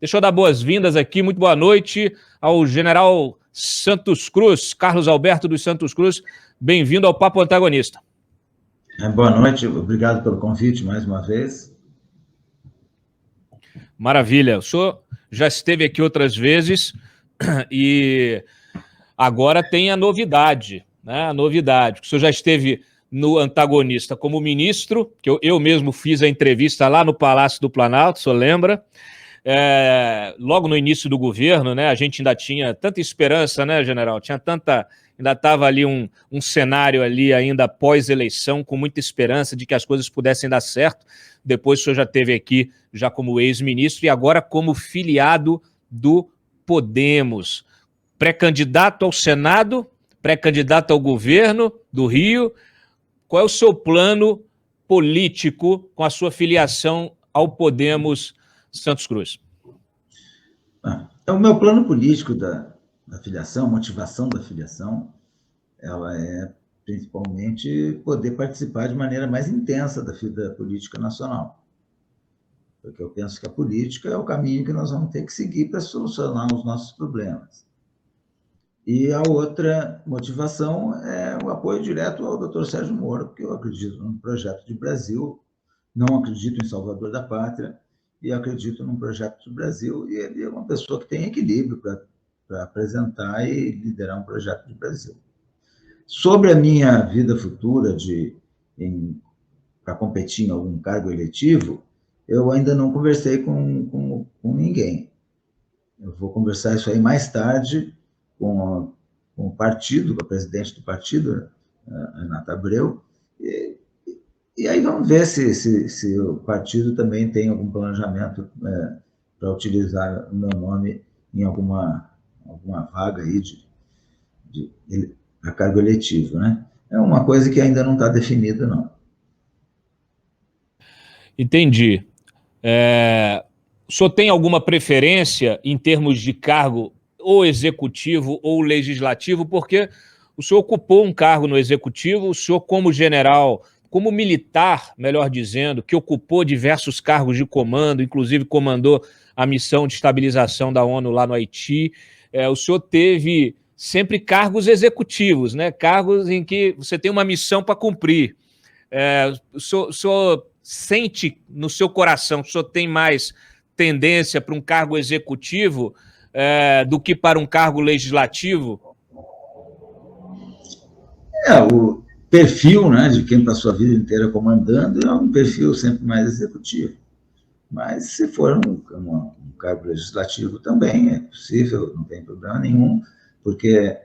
Deixa eu dar boas-vindas aqui, muito boa noite ao general Santos Cruz, Carlos Alberto dos Santos Cruz. Bem-vindo ao Papo Antagonista. Boa noite, obrigado pelo convite mais uma vez. Maravilha, o senhor já esteve aqui outras vezes e agora tem a novidade, né? A novidade, o senhor já esteve no Antagonista como ministro, que eu mesmo fiz a entrevista lá no Palácio do Planalto, o senhor lembra? Logo no início do governo, né, a gente ainda tinha tanta esperança, né, general? Ainda estava ali um cenário ali ainda pós-eleição, com muita esperança de que as coisas pudessem dar certo. Depois o senhor já esteve aqui já como ex-ministro e agora como filiado do Podemos. Pré-candidato ao Senado, pré-candidato ao governo do Rio. Qual é o seu plano político com a sua filiação ao Podemos Santos Cruz? O meu plano político da filiação, motivação da filiação, ela é principalmente poder participar de maneira mais intensa da vida política nacional. Porque eu penso que a política é o caminho que nós vamos ter que seguir para solucionar os nossos problemas. E a outra motivação é o apoio direto ao Dr. Sérgio Moro, porque eu acredito num projeto de Brasil, não acredito em Salvador da Pátria, e acredito num projeto do Brasil, e ele é uma pessoa que tem equilíbrio para apresentar e liderar um projeto de Brasil. Sobre a minha vida futura para competir em algum cargo eletivo, eu ainda não conversei com ninguém. Eu vou conversar isso aí mais tarde com o partido, com a presidente do partido, a Renata Abreu, e aí vamos ver se o partido também tem algum planejamento para utilizar o meu nome em alguma vaga aí a cargo eletivo, né? É uma coisa que ainda não está definida, não. Entendi. O senhor tem alguma preferência em termos de cargo ou executivo ou legislativo? Porque o senhor ocupou um cargo no executivo, o senhor como general, como militar, melhor dizendo, que ocupou diversos cargos de comando, inclusive comandou a missão de estabilização da ONU lá no Haiti. O senhor teve sempre cargos executivos, né? Cargos em que você tem uma missão para cumprir. O senhor sente no seu coração que o senhor tem mais tendência para um cargo executivo do que para um cargo legislativo? O perfil, né, de quem passou a vida inteira comandando é um perfil sempre mais executivo. Mas se for um cargo legislativo também é possível, não tem problema nenhum, porque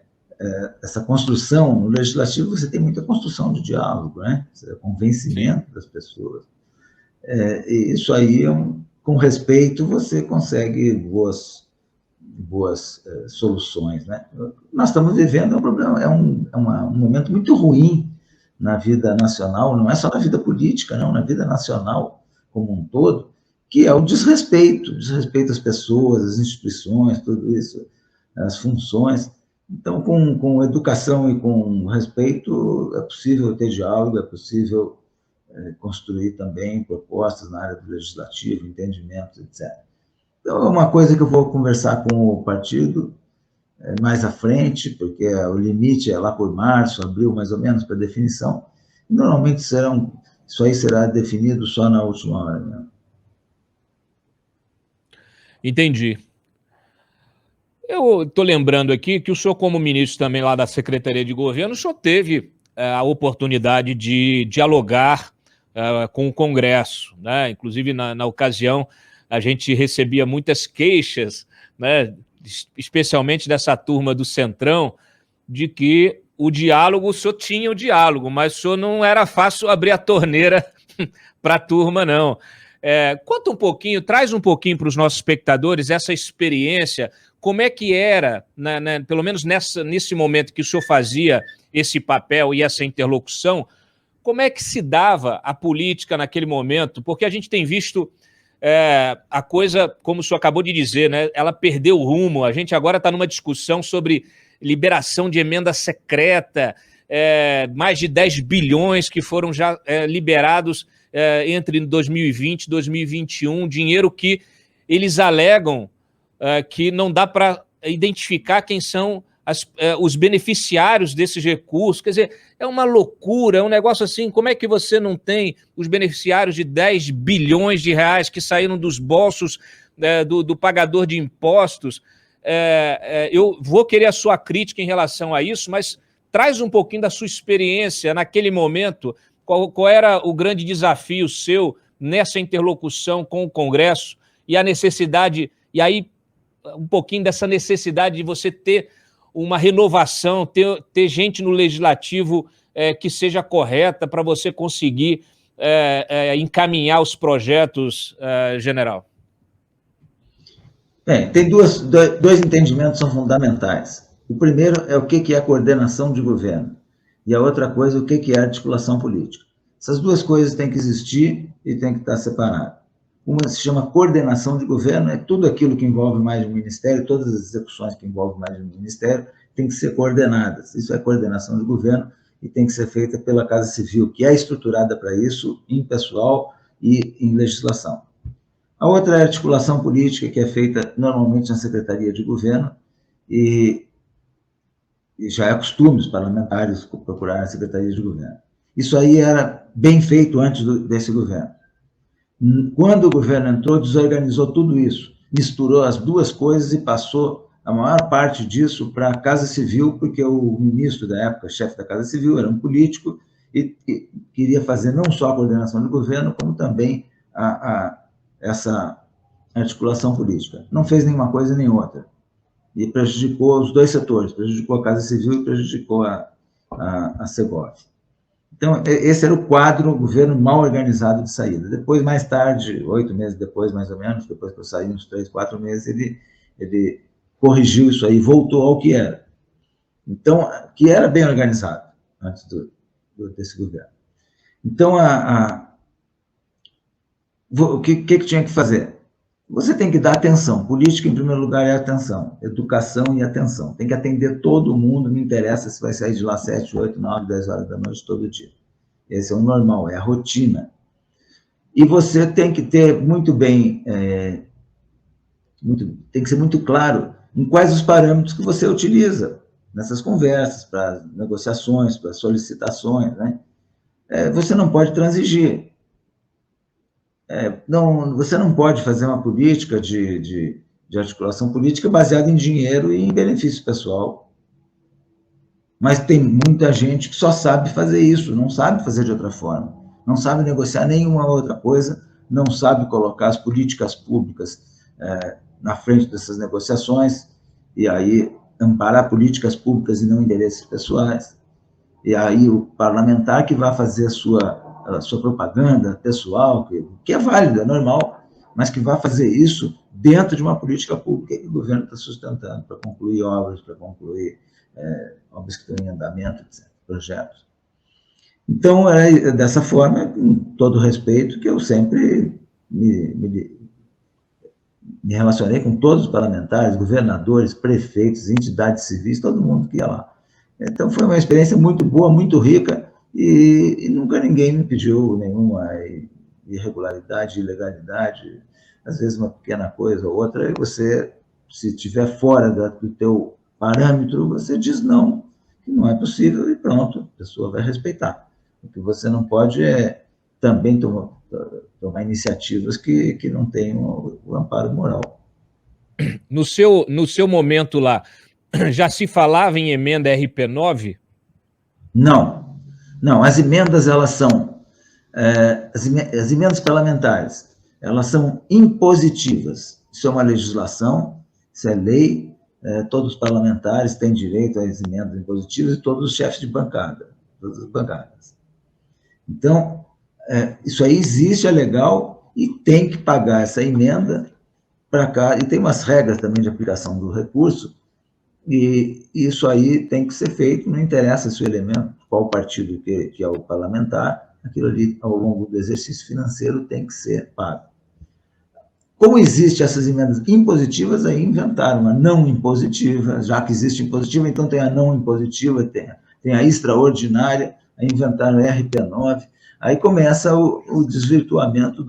essa construção, no legislativo você tem muita construção de diálogo, né? Convencimento das pessoas. E isso aí, com respeito, você consegue boas soluções, né? Nós estamos vivendo um problema, um momento muito ruim na vida nacional, não é só na vida política, não, na vida nacional como um todo, que é o desrespeito às pessoas, às instituições, tudo isso, as funções. Então, com educação e com respeito, é possível ter diálogo, é possível construir também propostas na área do legislativo, entendimentos, etc. Então, é uma coisa que eu vou conversar com o partido mais à frente, porque o limite é lá por março, abril, mais ou menos, para definição. E normalmente isso aí será definido só na última hora, né? Entendi. Eu estou lembrando aqui que o senhor, como ministro também lá da Secretaria de Governo, o senhor teve a oportunidade de dialogar com o Congresso, né? Inclusive, na ocasião, a gente recebia muitas queixas, né, especialmente dessa turma do Centrão, de que o diálogo, o senhor tinha o diálogo, mas o senhor não era fácil abrir a torneira para a turma, não. Conta um pouquinho, traz um pouquinho para os nossos espectadores essa experiência, como é que era, pelo menos nesse momento que o senhor fazia esse papel e essa interlocução, como é que se dava a política naquele momento? Porque a gente tem visto a coisa, como o senhor acabou de dizer, né? Ela perdeu o rumo. A gente agora está numa discussão sobre liberação de emenda secreta, mais de 10 bilhões que foram já liberados entre 2020 e 2021, dinheiro que eles alegam que não dá para identificar quem são os beneficiários desses recursos. Quer dizer, é uma loucura, é um negócio assim, como é que você não tem os beneficiários de 10 bilhões de reais que saíram dos bolsos do pagador de impostos? Eu vou querer a sua crítica em relação a isso, mas traz um pouquinho da sua experiência naquele momento, qual era o grande desafio seu nessa interlocução com o Congresso e a necessidade, e aí um pouquinho dessa necessidade de você ter uma renovação, ter gente no legislativo que seja correta para você conseguir encaminhar os projetos, general? Bem, tem dois entendimentos que são fundamentais. O primeiro é o que é coordenação de governo, e a outra coisa, o que é articulação política. Essas duas coisas têm que existir e têm que estar separadas. Uma se chama coordenação de governo, é tudo aquilo que envolve mais de um ministério, todas as execuções que envolvem mais de um ministério têm que ser coordenadas. Isso é coordenação de governo e tem que ser feita pela Casa Civil, que é estruturada para isso em pessoal e em legislação. A outra é a articulação política, que é feita normalmente na Secretaria de Governo, e já é costume os parlamentares procurarem a Secretaria de Governo. Isso aí era bem feito antes desse governo. Quando o governo entrou, desorganizou tudo isso, misturou as duas coisas e passou a maior parte disso para a Casa Civil, porque o ministro da época, chefe da Casa Civil, era um político e queria fazer não só a coordenação do governo, como também essa articulação política. Não fez nenhuma coisa nem outra. E prejudicou os dois setores, prejudicou a Casa Civil e prejudicou a Segov. Então, esse era o quadro, o governo mal organizado de saída. Depois, mais tarde, 8 meses depois, mais ou menos, depois que eu saí, uns 3, 4 meses, ele corrigiu isso aí, voltou ao que era. Então, que era bem organizado antes desse governo. Então, o que tinha que fazer? Você tem que dar atenção. Política, em primeiro lugar, é atenção. Educação e atenção. Tem que atender todo mundo, não interessa se vai sair de lá 7, 8, 9, 10 horas da noite todo dia. Esse é o normal, é a rotina. E você tem que ter muito bem, tem que ser muito claro em quais os parâmetros que você utiliza nessas conversas, para negociações, para solicitações, né? Você não pode transigir. Você não pode fazer uma política de articulação política baseada em dinheiro e em benefício pessoal. Mas tem muita gente que só sabe fazer isso, não sabe fazer de outra forma, não sabe negociar nenhuma outra coisa, não sabe colocar as políticas públicas na frente dessas negociações, e aí amparar políticas públicas e não interesses pessoais. E aí o parlamentar que vai fazer a sua propaganda pessoal, que é válida, é normal, mas que vai fazer isso dentro de uma política pública que o governo está sustentando para concluir obras, para concluir obras que estão em andamento, etc., projetos. Então, é dessa forma, com todo respeito, que eu sempre me relacionei com todos os parlamentares, governadores, prefeitos, entidades civis, todo mundo que ia lá. Então, foi uma experiência muito boa, muito rica, e nunca ninguém me pediu nenhuma irregularidade, ilegalidade, às vezes uma pequena coisa ou outra, e você, se estiver fora do teu parâmetro, você diz não, que não é possível, e pronto, a pessoa vai respeitar. O que você não pode é também tomar iniciativas que não tenham o amparo moral. No seu momento lá, já se falava em emenda RP9? Não. Não, as emendas, elas são... as emendas parlamentares, elas são impositivas. Isso é uma legislação, isso é lei, todos os parlamentares têm direito às emendas impositivas e todos os chefes de bancada, todas as bancadas. Então, isso aí existe, é legal, e tem que pagar essa emenda para cá, e tem umas regras também de aplicação do recurso, e isso aí tem que ser feito, não interessa se o elemento, qual partido que é o parlamentar, aquilo ali, ao longo do exercício financeiro, tem que ser pago. Como existem essas emendas impositivas, aí inventaram uma não impositiva, já que existe impositiva, então tem a não impositiva, tem a extraordinária, aí inventaram a RP9, aí começa o desvirtuamento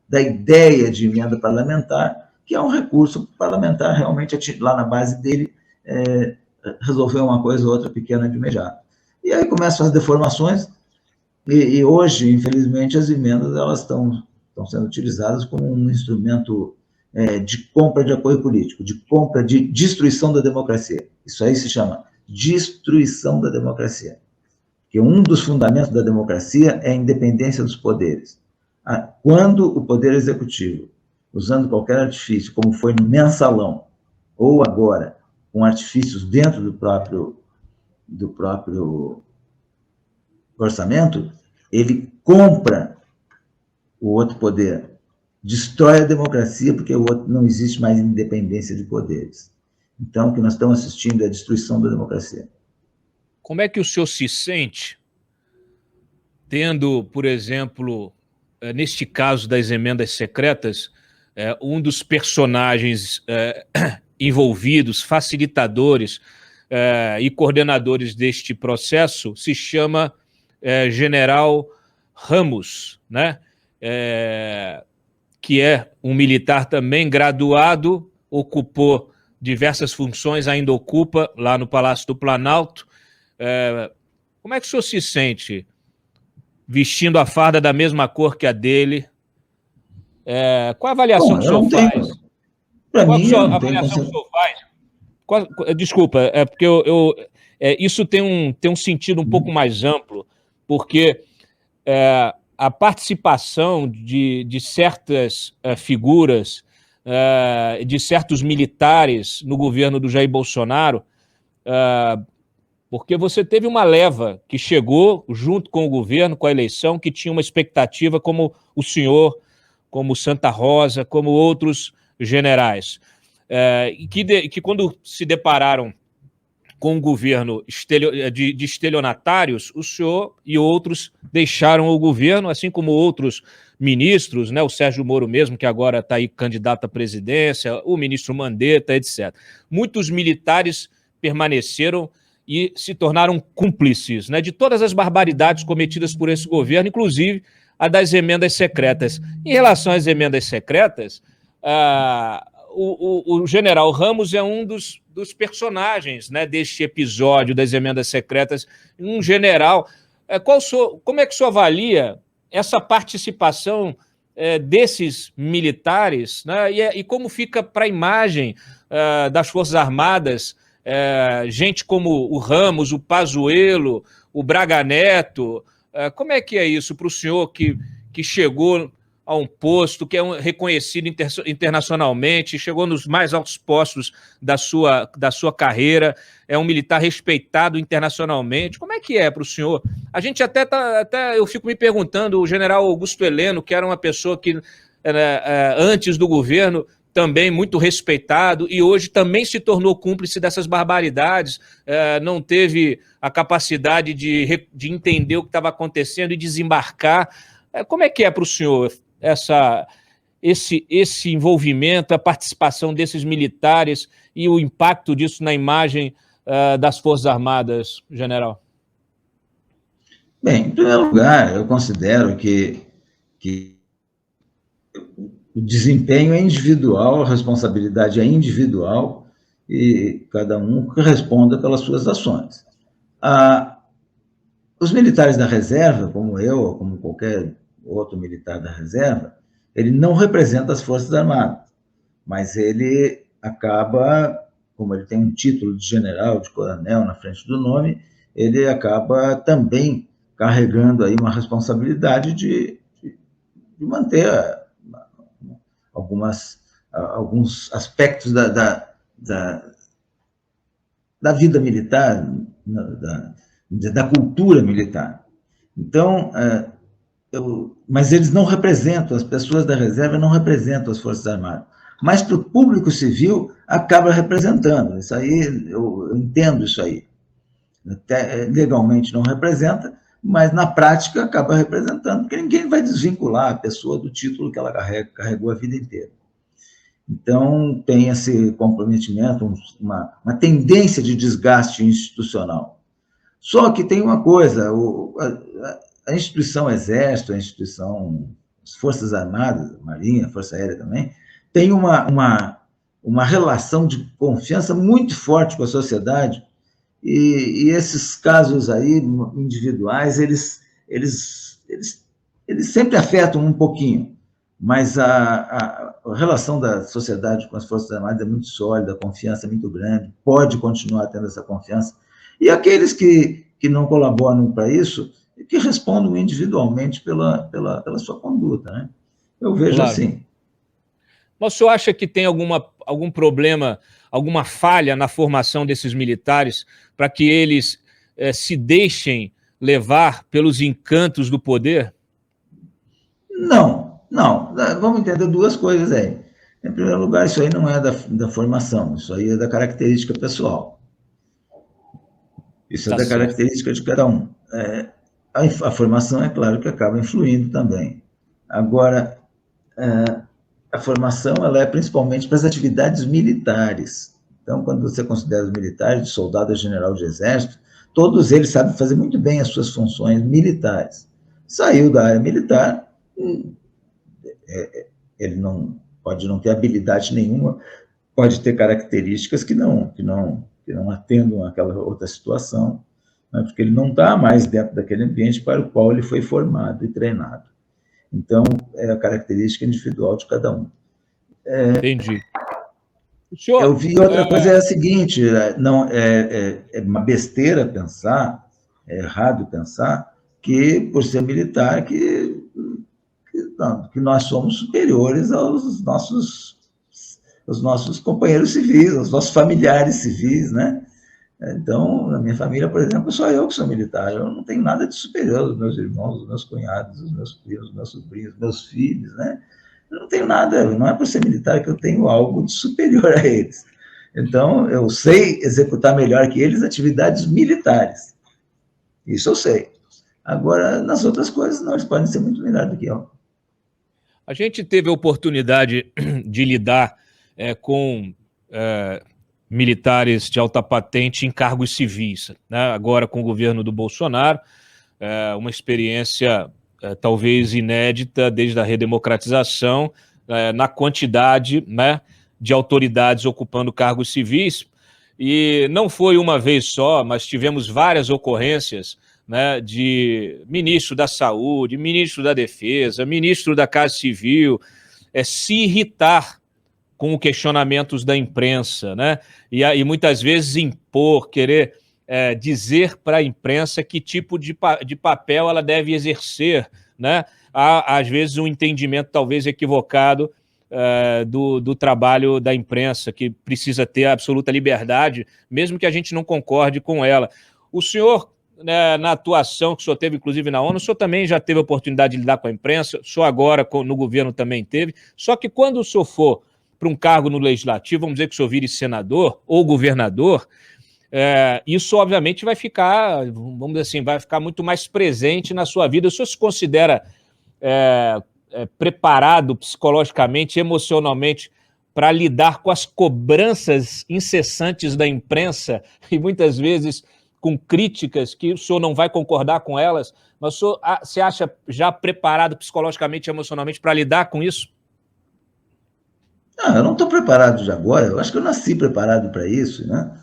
da ideia de emenda parlamentar, que é um recurso parlamentar realmente lá na base dele resolver uma coisa ou outra pequena de imediato. E aí começam as deformações, e hoje, infelizmente, as emendas elas estão sendo utilizadas como um instrumento de compra de apoio político, de compra de destruição da democracia. Isso aí se chama destruição da democracia. Porque um dos fundamentos da democracia é a independência dos poderes. Quando o poder executivo, usando qualquer artifício, como foi no mensalão, ou agora, com artifícios dentro do próprio orçamento, ele compra o outro poder, destrói a democracia, porque o outro não existe mais independência de poderes. Então, o que nós estamos assistindo é a destruição da democracia. Como é que o senhor se sente tendo, por exemplo, neste caso das emendas secretas, um dos personagens envolvidos, facilitadores e coordenadores deste processo se chama General Ramos, né? Que é um militar também graduado, ocupou diversas funções, ainda ocupa lá no Palácio do Planalto. Como é que o senhor se sente vestindo a farda da mesma cor que a dele? Qual a avaliação que o senhor faz? Para mim, eu não tenho avaliação que o senhor faz? Desculpa, porque isso tem um sentido um pouco mais amplo, porque a participação de certas figuras, de certos militares no governo do Jair Bolsonaro, porque você teve uma leva que chegou junto com o governo, com a eleição, que tinha uma expectativa como o senhor, como Santa Rosa, como outros generais, que quando se depararam com um governo de estelionatários, o senhor e outros deixaram o governo, assim como outros ministros, né, o Sérgio Moro mesmo, que agora está aí candidato à presidência, o ministro Mandetta, etc. Muitos militares permaneceram e se tornaram cúmplices, né, de todas as barbaridades cometidas por esse governo, inclusive a das emendas secretas. Em relação às emendas secretas, o general Ramos é um dos personagens, né, deste episódio das emendas secretas, um general. Como é que o senhor avalia essa participação desses militares, né, e como fica para a imagem das Forças Armadas, gente como o Ramos, o Pazuello, o Braga Neto? Como é que é isso para o senhor que chegou a um posto que é reconhecido internacionalmente, chegou nos mais altos postos da sua carreira, é um militar respeitado internacionalmente? Como é que é para o senhor? A gente até eu fico me perguntando, o general Augusto Heleno, que era uma pessoa que antes do governo também muito respeitado e hoje também se tornou cúmplice dessas barbaridades, não teve a capacidade de entender o que estava acontecendo e desembarcar. Como é que é para o senhor esse envolvimento, a participação desses militares e o impacto disso na imagem das Forças Armadas, general? Bem, em primeiro lugar, eu considero que o desempenho é individual, a responsabilidade é individual e cada um responda pelas suas ações. Os militares da reserva, como eu, ou como qualquer outro militar da reserva, ele não representa as Forças Armadas, mas ele acaba, como ele tem um título de general, de coronel na frente do nome, ele acaba também carregando aí uma responsabilidade de manter alguns aspectos da vida militar, da cultura militar. Então, mas eles não representam, as pessoas da reserva não representam as Forças Armadas. Mas para o público civil acaba representando. Isso aí, eu entendo isso aí. Até legalmente não representa, mas na prática acaba representando, porque ninguém vai desvincular a pessoa do título que ela carregou a vida inteira. Então, tem esse comprometimento, uma tendência de desgaste institucional. Só que tem uma coisa, a instituição Exército, a instituição Forças Armadas, Marinha, Força Aérea também, tem uma relação de confiança muito forte com a sociedade, e esses casos aí individuais, eles sempre afetam um pouquinho, mas a relação da sociedade com as Forças Armadas é muito sólida, a confiança é muito grande, pode continuar tendo essa confiança. E aqueles que não colaboram para isso, que respondam individualmente pela sua conduta, né? Eu vejo Claro. assim. Mas o senhor acha que tem algum problema, alguma falha na formação desses militares para que eles se deixem levar pelos encantos do poder? Não. Vamos entender duas coisas aí. Em primeiro lugar, isso aí não é da formação, isso aí é da característica pessoal. Isso é da característica de cada um. A formação, é claro que acaba influindo também. Agora, a formação ela é principalmente para as atividades militares. Então, quando você considera os militares, de soldado a general de exército, todos eles sabem fazer muito bem as suas funções militares. Saiu da área militar, ele não pode não ter habilidade nenhuma, pode ter características que não atendam àquela outra situação, né, porque ele não está mais dentro daquele ambiente para o qual ele foi formado e treinado. Então, é a característica individual de cada um. Entendi. Senhor, eu vi outra coisa, é a seguinte, não, é uma besteira pensar, é errado pensar, que por ser militar, que nós somos superiores aos nossos companheiros civis, aos nossos familiares civis, né? Então, na minha família, por exemplo, só eu que sou militar, eu não tenho nada de superior aos meus irmãos, os meus cunhados, os meus primos, os meus sobrinhos, os meus filhos, né? Eu não tenho nada, não é por ser militar que eu tenho algo de superior a eles. Então, eu sei executar melhor que eles atividades militares. Isso eu sei. Agora, nas outras coisas, não, eles podem ser muito melhores do que eu. A gente teve a oportunidade de lidar com militares de alta patente em cargos civis, né? Agora com o governo do Bolsonaro, uma experiência talvez inédita desde a redemocratização, na quantidade, né, de autoridades ocupando cargos civis, e não foi uma vez só, mas tivemos várias ocorrências, né, de ministro da Saúde, ministro da Defesa, ministro da Casa Civil, se irritar com os questionamentos da imprensa, né? E muitas vezes impor, querer dizer para a imprensa que tipo de papel ela deve exercer, né? Há, às vezes, um entendimento talvez equivocado do trabalho da imprensa, que precisa ter absoluta liberdade, mesmo que a gente não concorde com ela. O senhor, né, na atuação que o senhor teve, inclusive na ONU, o senhor também já teve a oportunidade de lidar com a imprensa, o senhor agora no governo também teve, só que quando o senhor for para um cargo no legislativo, vamos dizer que o senhor vire senador ou governador, isso obviamente vai ficar, vamos dizer assim, vai ficar muito mais presente na sua vida. O senhor se considera preparado psicologicamente, emocionalmente, para lidar com as cobranças incessantes da imprensa e muitas vezes com críticas que o senhor não vai concordar com elas, mas o senhor se acha já preparado psicologicamente e emocionalmente para lidar com isso? Não, eu não estou preparado de agora, eu acho que eu nasci preparado para isso, né?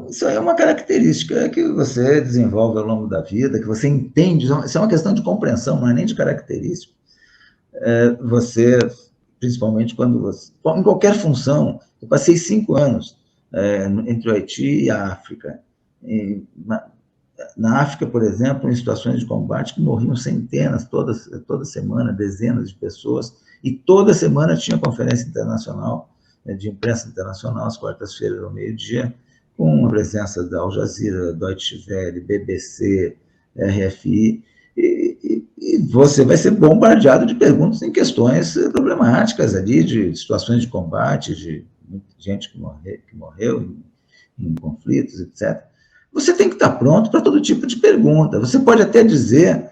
Isso é uma característica que você desenvolve ao longo da vida, que você entende, isso é uma questão de compreensão, não é nem de característica. Você, principalmente quando você... Em qualquer função, eu passei 5 anos entre o Haiti e a África. Na África, por exemplo, em situações de combate, que morriam centenas, toda semana, dezenas de pessoas, e toda semana tinha conferência internacional, de imprensa internacional, às quartas-feiras ao meio-dia, com a presença da Al Jazeera, Deutsche Welle, BBC, RFI, e você vai ser bombardeado de perguntas em questões problemáticas ali, de situações de combate, de gente que morreu em conflitos, etc. Você tem que estar pronto para todo tipo de pergunta. Você pode até dizer,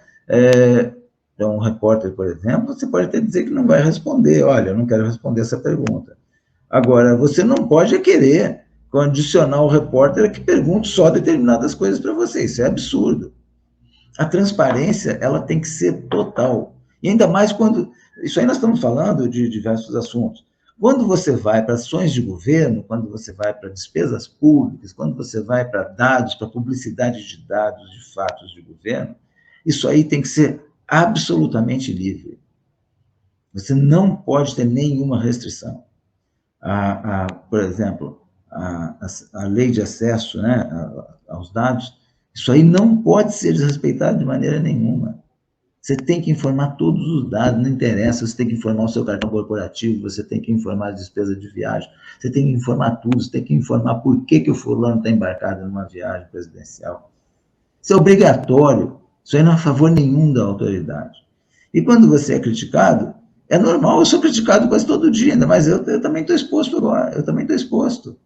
para um repórter, por exemplo, você pode até dizer que não vai responder. Olha, eu não quero responder essa pergunta. Agora, você não pode querer condicionar o repórter a que pergunte só determinadas coisas para você. Isso é absurdo. A transparência, ela tem que ser total. E ainda mais quando... Isso aí nós estamos falando de diversos assuntos. Quando você vai para ações de governo, quando você vai para despesas públicas, quando você vai para dados, para publicidade de dados, de fatos de governo, isso aí tem que ser absolutamente livre. Você não pode ter nenhuma restrição. Por exemplo, a lei de acesso, né, aos dados, isso aí não pode ser desrespeitado de maneira nenhuma. Você tem que informar todos os dados, não interessa, você tem que informar o seu cartão corporativo, você tem que informar a despesa de viagem, você tem que informar tudo, você tem que informar por que o fulano está embarcado numa viagem presidencial. Isso é obrigatório, isso aí não é a favor nenhum da autoridade. E quando você é criticado, é normal, eu sou criticado quase todo dia, ainda mais eu também estou exposto agora, eu também estou exposto.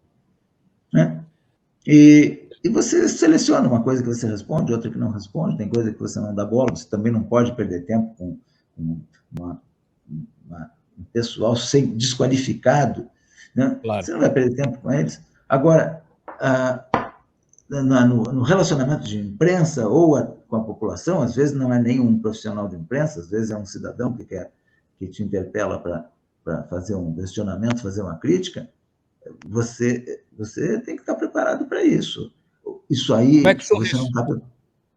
Né? E você seleciona uma coisa que você responde, outra que não responde, tem coisa que você não dá bola, você também não pode perder tempo com um pessoal sem desqualificado, né? Claro. Você não vai perder tempo com eles. Agora, no relacionamento de imprensa ou com a população, às vezes não é nenhum profissional de imprensa, às vezes é um cidadão que te interpela para fazer um questionamento, fazer uma crítica, você tem que estar preparado para isso. Isso aí,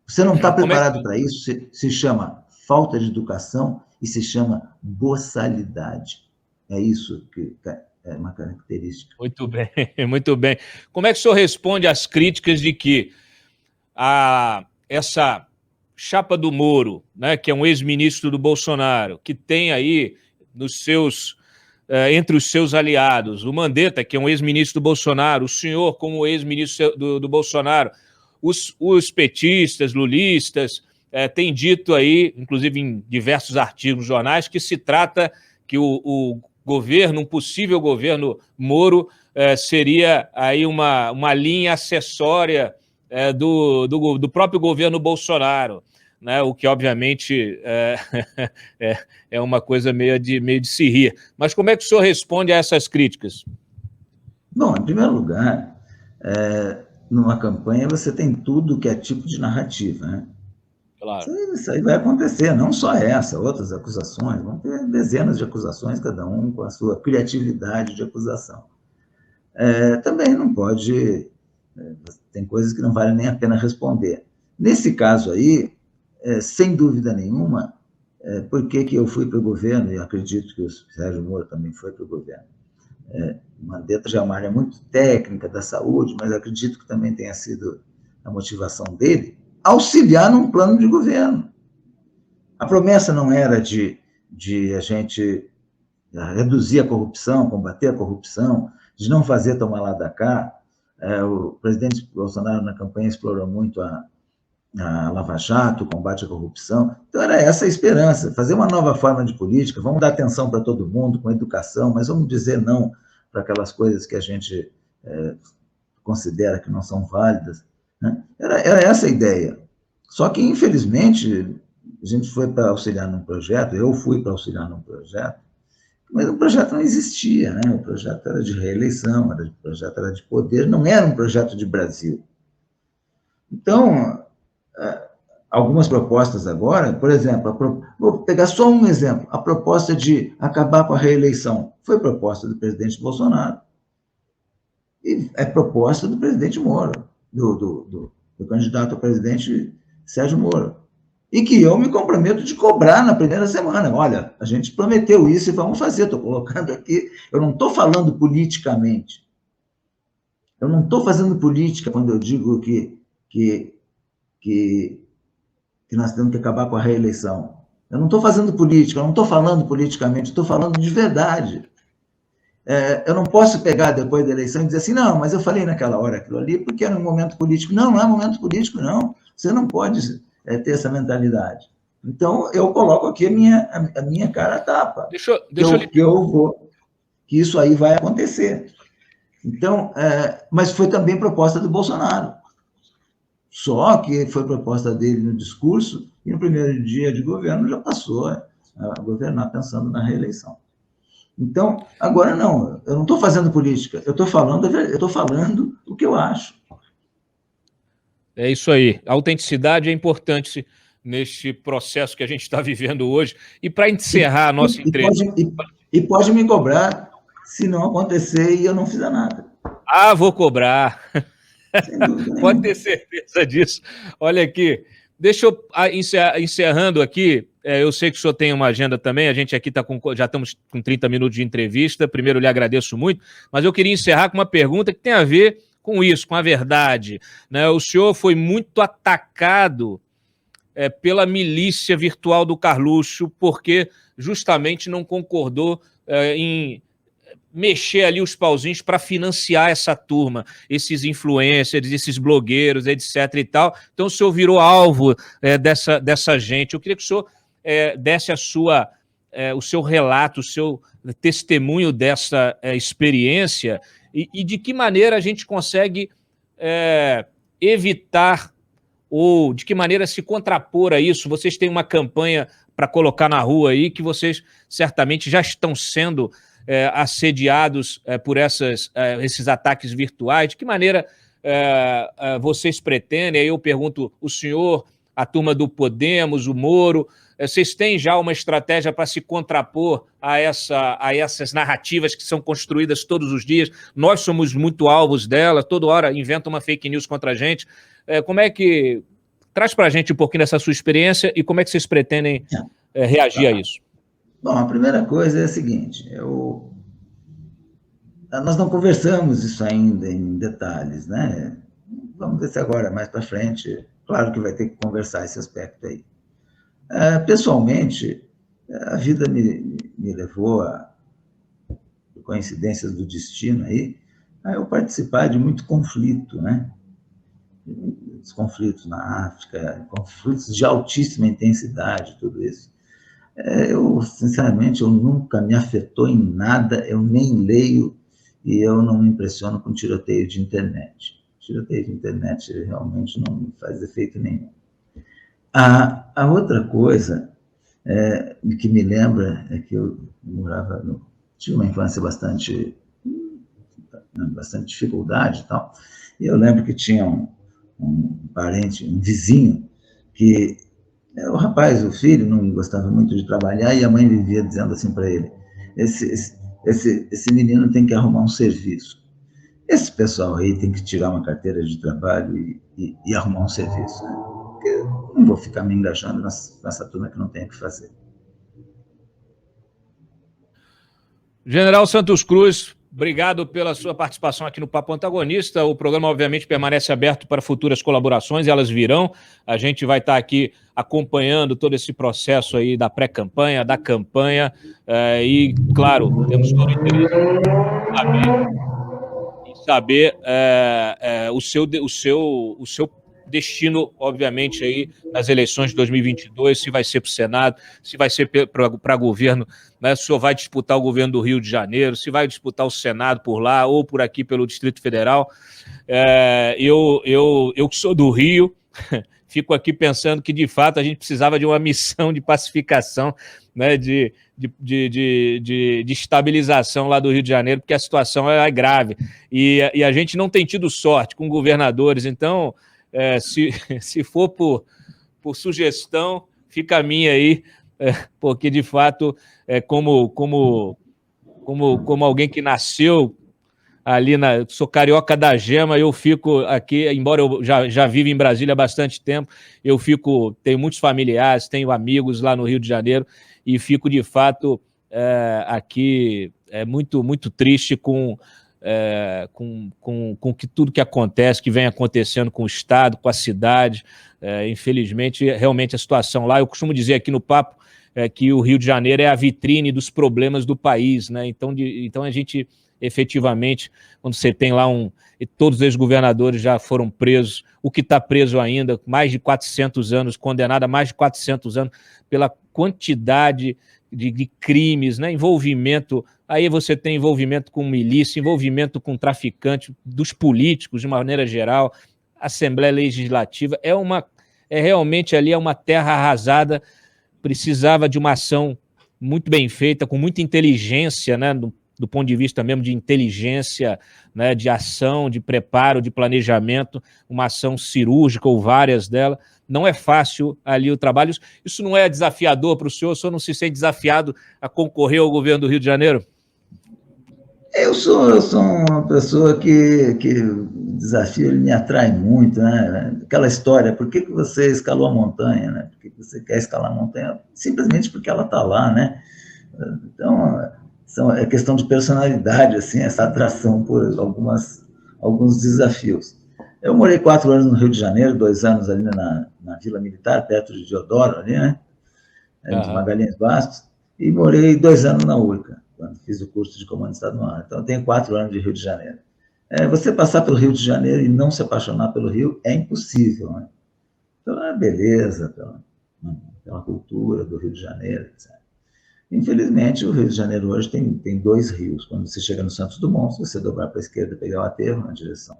você não está preparado para isso, se chama falta de educação e se chama boçalidade. É isso que é uma característica. Muito bem, muito bem. Como é que o senhor responde às críticas de que essa chapa do Moro, né, que é um ex-ministro do Bolsonaro, que tem aí entre os seus aliados, o Mandetta, que é um ex-ministro do Bolsonaro, o senhor como ex-ministro do Bolsonaro, os petistas, lulistas, têm dito aí, inclusive em diversos artigos nos jornais, que se trata que o governo, um possível governo Moro, seria aí uma linha acessória do próprio governo Bolsonaro, né? O que, obviamente, é uma coisa meio de se rir. Mas como é que o senhor responde a essas críticas? Bom, em primeiro lugar, numa campanha você tem tudo que é tipo de narrativa, né? Claro. Isso aí vai acontecer, não só essa, outras acusações, vão ter dezenas de acusações, cada um com a sua criatividade de acusação. Também não pode, tem coisas que não vale nem a pena responder. Nesse caso aí, sem dúvida nenhuma, por que eu fui para o governo, e acredito que o Sérgio Moro também foi para o governo. Mandetta já é uma área muito técnica da saúde, mas acredito que também tenha sido a motivação dele, auxiliar num plano de governo. A promessa não era de a gente reduzir a corrupção, combater a corrupção, de não fazer tomar lá da cá. O presidente Bolsonaro, na campanha, explorou muito a Lava Jato, o combate à corrupção. Então, era essa a esperança, fazer uma nova forma de política, vamos dar atenção para todo mundo, com educação, mas vamos dizer não para aquelas coisas que a gente considera que não são válidas. Né? Era essa a ideia. Só que, infelizmente, a gente foi para auxiliar num projeto, eu fui para auxiliar num projeto, mas o projeto não existia, né? O projeto era de reeleição, o projeto era de poder, não era um projeto de Brasil. Então, algumas propostas agora, por exemplo, vou pegar só um exemplo, a proposta de acabar com a reeleição foi proposta do presidente Bolsonaro e é proposta do presidente Moro, do candidato a presidente Sérgio Moro, e que eu me comprometo de cobrar na primeira semana. Olha, a gente prometeu isso e vamos fazer, estou colocando aqui, eu não estou falando politicamente, eu não estou fazendo política quando eu digo que nós temos que acabar com a reeleição. Eu não estou fazendo política, eu não estou falando politicamente, estou falando de verdade. Eu não posso pegar depois da eleição e dizer assim, não, mas eu falei naquela hora aquilo ali porque era um momento político. Não, não é momento político, não. Você não pode ter essa mentalidade. Então, eu coloco aqui a minha cara a tapa. Que isso aí vai acontecer. Então, mas foi também proposta do Bolsonaro. Só que foi proposta dele no discurso e no primeiro dia de governo já passou a governar pensando na reeleição. Então, agora não, eu não estou fazendo política, eu estou falando o que eu acho. É isso aí. A autenticidade é importante neste processo que a gente está vivendo hoje. E para encerrar a nossa entrevista... E pode me cobrar se não acontecer e eu não fizer nada. Ah, vou cobrar. Sem dúvida nenhuma. Pode ter certeza disso. Olha aqui, deixa eu encerrando aqui. Eu sei que o senhor tem uma agenda também, a gente aqui já estamos com 30 minutos de entrevista. Primeiro, lhe agradeço muito, mas eu queria encerrar com uma pergunta que tem a ver com isso, com a verdade. Né? O senhor foi muito atacado pela milícia virtual do Carluxo, porque justamente não concordou em mexer ali os pauzinhos para financiar essa turma, esses influencers, esses blogueiros, etc. e tal. Então o senhor virou alvo dessa gente. Eu queria que o senhor desse o seu relato, o seu testemunho dessa experiência e de que maneira a gente consegue evitar ou de que maneira se contrapor a isso. Vocês têm uma campanha para colocar na rua aí que vocês certamente já estão sendo assediados por esses ataques virtuais. De que maneira vocês pretendem? Aí eu pergunto o senhor, a turma do Podemos, o Moro, vocês têm já uma estratégia para se contrapor a essas narrativas que são construídas todos os dias? Nós somos muito alvos delas, toda hora inventam uma fake news contra a gente. Como é que... Traz para a gente um pouquinho dessa sua experiência e como é que vocês pretendem reagir a isso? Bom, a primeira coisa é a seguinte, nós não conversamos isso ainda em detalhes, né? Vamos ver se agora, mais para frente, claro que vai ter que conversar esse aspecto aí. Pessoalmente, a vida me levou por coincidências do destino aí, a eu participar de muito conflito, né? Os conflitos na África, conflitos de altíssima intensidade, tudo isso. Sinceramente, eu nunca me afetou em nada, eu nem leio e eu não me impressiono com tiroteio de internet. Tiroteio de internet realmente não me faz efeito nenhum. A outra coisa que me lembra é que eu tive uma infância bastante dificuldade e tal, e eu lembro que tinha um parente, um vizinho, que o rapaz, o filho, não gostava muito de trabalhar e a mãe vivia dizendo assim para ele, esse menino tem que arrumar um serviço. Esse pessoal aí tem que tirar uma carteira de trabalho e arrumar um serviço, né? Porque eu não vou ficar me engajando nessa turma que não tem o que fazer. General Santos Cruz, obrigado pela sua participação aqui no Papo Antagonista. O programa, obviamente, permanece aberto para futuras colaborações, elas virão. A gente vai estar aqui acompanhando todo esse processo aí da pré-campanha, da campanha, e, claro, temos todo o interesse em saber o seu destino, obviamente, aí nas eleições de 2022, se vai ser para o Senado, se vai ser para governo, né? Se o senhor vai disputar o governo do Rio de Janeiro, se vai disputar o Senado por lá ou por aqui pelo Distrito Federal. Eu que sou do Rio, fico aqui pensando que, de fato, a gente precisava de uma missão de pacificação, né, de estabilização lá do Rio de Janeiro, porque a situação é grave. E a gente não tem tido sorte com governadores, então... se for por sugestão, fica a minha aí, porque, de fato, como alguém que nasceu ali, sou carioca da gema, eu fico aqui, embora eu já viva em Brasília há bastante tempo, tenho muitos familiares, tenho amigos lá no Rio de Janeiro, e fico, de fato, aqui muito, muito triste com tudo que acontece, que vem acontecendo com o Estado, com a cidade. Infelizmente, realmente a situação lá, eu costumo dizer aqui no Papo que o Rio de Janeiro é a vitrine dos problemas do país, né? Então a gente, efetivamente, quando você tem lá todos os ex-governadores já foram presos, o que está preso ainda, mais de 400 anos, condenado a mais de 400 anos pela quantidade de crimes, né? Envolvimento, aí você tem envolvimento com milícia, envolvimento com traficante, dos políticos de maneira geral, Assembleia Legislativa, realmente ali uma terra arrasada, precisava de uma ação muito bem feita, com muita inteligência, né? Do ponto de vista mesmo de inteligência, né? De ação, de preparo, de planejamento, uma ação cirúrgica ou várias delas. Não é fácil ali o trabalho. Isso não é desafiador para o senhor não se sente desafiado a concorrer ao governo do Rio de Janeiro? Eu sou uma pessoa que o desafio ele me atrai muito, né? Aquela história, por que você escalou a montanha, né? Por que você quer escalar a montanha? Simplesmente porque ela está lá, né? Então, é questão de personalidade, assim, essa atração por alguns desafios. Eu morei 4 anos no Rio de Janeiro, 2 anos ali na Vila Militar, perto de Deodoro, ali, né? De Magalhães Bastos, e morei 2 anos na URCA, quando fiz o curso de comando estadual. Então, eu tenho 4 anos de Rio de Janeiro. Você passar pelo Rio de Janeiro e não se apaixonar pelo Rio é impossível, né? Pela beleza, pela cultura do Rio de Janeiro, etc. Infelizmente, o Rio de Janeiro hoje tem 2 rios. Quando você chega no Santos Dumont, se você dobrar para a esquerda e pegar o aterro na direção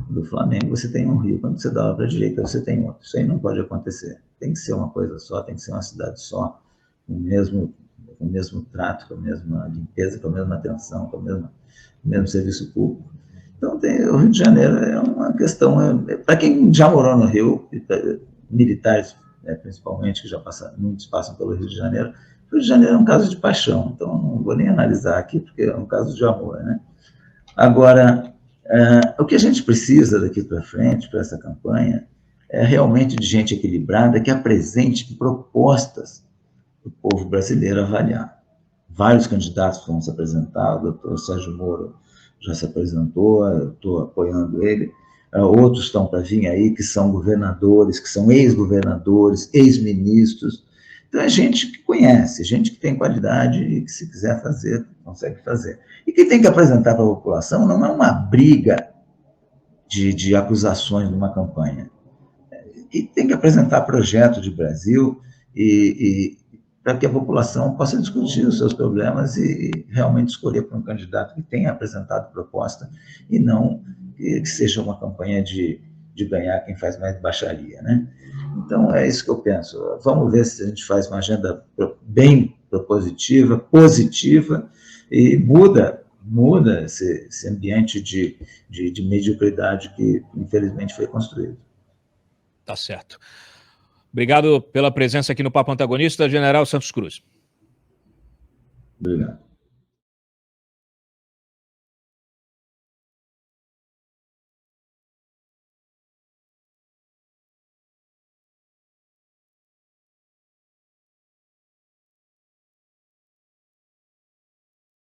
do Flamengo, você tem um rio. Quando você dobra para a direita, você tem outro. Isso aí não pode acontecer. Tem que ser uma coisa só, tem que ser uma cidade só, com o mesmo trato, com a mesma limpeza, com a mesma atenção, com o mesmo serviço público. Então, o Rio de Janeiro é uma questão, para quem já morou no Rio, militares, principalmente, que já muitos passam pelo Rio de Janeiro, o Rio de Janeiro é um caso de paixão, então não vou nem analisar aqui, porque é um caso de amor, né? Agora, o que a gente precisa daqui para frente, para essa campanha, é realmente de gente equilibrada que apresente propostas para o povo brasileiro avaliar. Vários candidatos vão se apresentar, o doutor Sérgio Moro já se apresentou, eu estou apoiando ele, outros estão para vir aí, que são governadores, que são ex-governadores, ex-ministros. Então, é gente que conhece, gente que tem qualidade e que, se quiser fazer, consegue fazer. E que tem que apresentar para a população não é uma briga de acusações numa campanha. E tem que apresentar projeto de Brasil para que a população possa discutir os seus problemas e realmente escolher por um candidato que tenha apresentado proposta e não que seja uma campanha de ganhar quem faz mais baixaria, né? Então, é isso que eu penso. Vamos ver se a gente faz uma agenda bem propositiva, positiva, e muda esse ambiente de mediocridade que, infelizmente, foi construído. Tá certo. Obrigado pela presença aqui no Papo Antagonista, General Santos Cruz. Obrigado.